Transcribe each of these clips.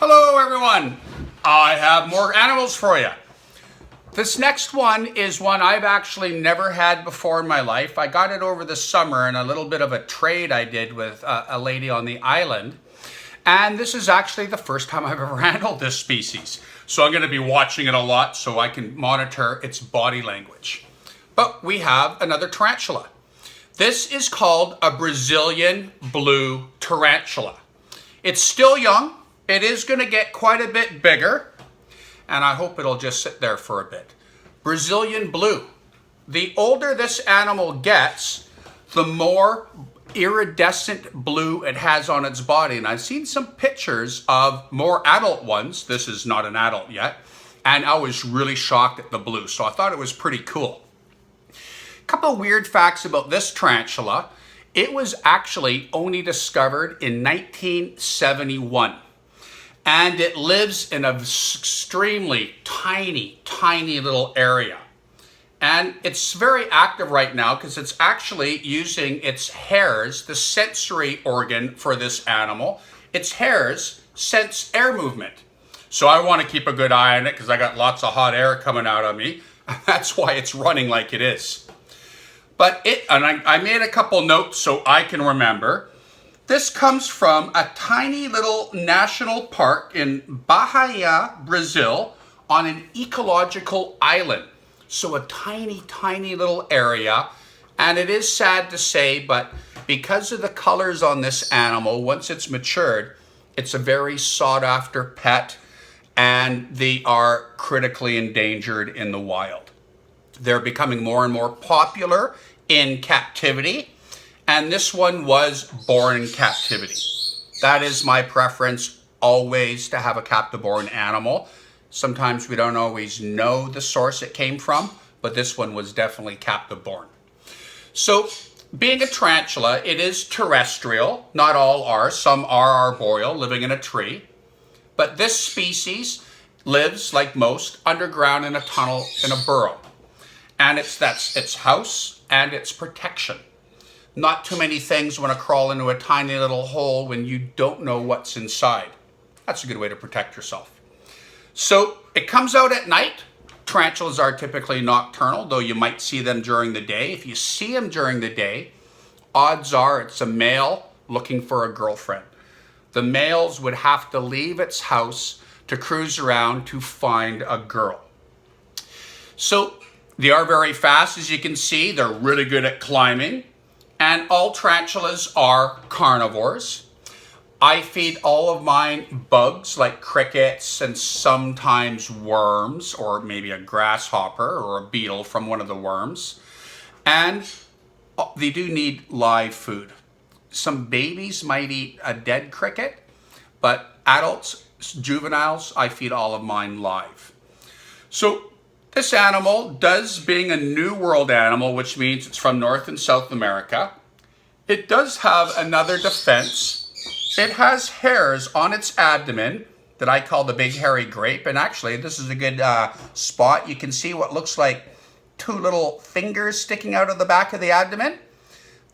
Hello everyone, I have more animals for you. This next one is one I've actually never had before in my life. I got it over the summer in a little bit of a trade I did with a lady on the island. And this is actually the first time I've ever handled this species. So I'm going to be watching it a lot so I can monitor its body language. But we have another tarantula. This is called a Brazilian blue tarantula. It's still young. It is going to get quite a bit bigger, and I hope it'll just sit there for a bit. Brazilian blue. The older this animal gets, the more iridescent blue it has on its body. And I've seen some pictures of more adult ones. This is not an adult yet. And I was really shocked at the blue, so I thought it was pretty cool. A couple of weird facts about this tarantula. It was actually only discovered in 1971. And it lives in an extremely tiny little area. And it's very active right now because it's actually using its hairs, the sensory organ for this animal. Its hairs sense air movement. So I want to keep a good eye on it because I got lots of hot air coming out of me. That's why it's running like it is. But I made a couple notes so I can remember. This comes from a tiny little national park in Bahia, Brazil, on an ecological island. So a tiny little area. And it is sad to say, but because of the colors on this animal, once it's matured, it's a very sought after pet, and they are critically endangered in the wild. They're becoming more and more popular in captivity. And this one was born in captivity. That is my preference, always to have a captive-born animal. Sometimes we don't always know the source it came from, but this one was definitely captive-born. So, being a tarantula, it is terrestrial. Not all are. Some are arboreal, living in a tree. But this species lives, like most, underground in a tunnel, in a burrow. And that's its house and its protection. Not too many things want to crawl into a tiny little hole when you don't know what's inside. That's a good way to protect yourself. So it comes out at night. Tarantulas are typically nocturnal, though you might see them during the day. If you see them during the day, odds are it's a male looking for a girlfriend. The males would have to leave its house to cruise around to find a girl. So they are very fast, as you can see. They're really good at climbing. And all tarantulas are carnivores. I feed all of mine bugs like crickets and sometimes worms, or maybe a grasshopper or a beetle from one of the worms. And they do need live food. Some babies might eat a dead cricket, but adults, juveniles, I feed all of mine live. So this animal does, being a New World animal, which means it's from North and South America, it does have another defense. It has hairs on its abdomen that I call the big hairy grape. And actually, this is a good spot. You can see what looks like two little fingers sticking out of the back of the abdomen.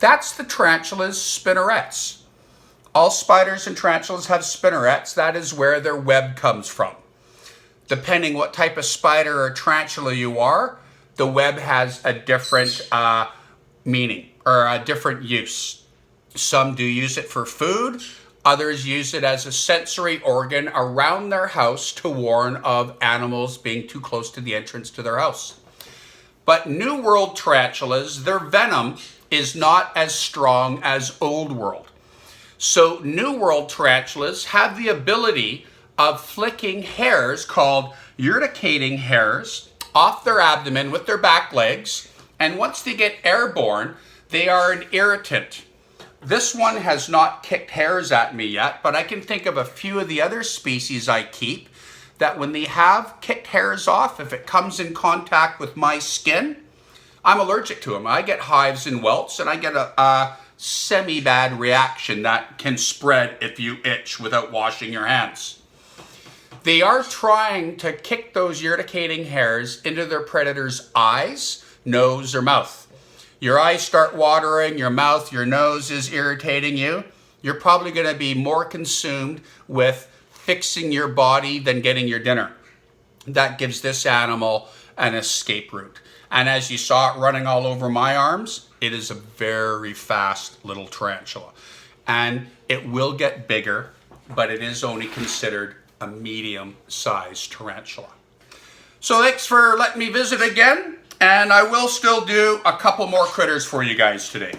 That's the tarantula's spinnerets. All spiders and tarantulas have spinnerets. That is where their web comes from. Depending what type of spider or tarantula you are, the web has a different meaning or a different use. Some do use it for food. Others use it as a sensory organ around their house to warn of animals being too close to the entrance to their house. But New World tarantulas, their venom is not as strong as Old World. So New World tarantulas have the ability of flicking hairs called urticating hairs off their abdomen with their back legs, and once they get airborne, they are an irritant. This one has not kicked hairs at me yet, but I can think of a few of the other species I keep that when they have kicked hairs off, if it comes in contact with my skin, I'm allergic to them. I get hives and welts, and I get a semi-bad reaction that can spread if you itch without washing your hands. They are trying to kick those urticating hairs into their predator's eyes, nose, or mouth. Your eyes start watering, your mouth, your nose is irritating you. You're probably going to be more consumed with fixing your body than getting your dinner. That gives this animal an escape route. And as you saw it running all over my arms, it is a very fast little tarantula. And it will get bigger, but it is only considered a medium-sized tarantula. So thanks for letting me visit again, and I will still do a couple more critters for you guys today.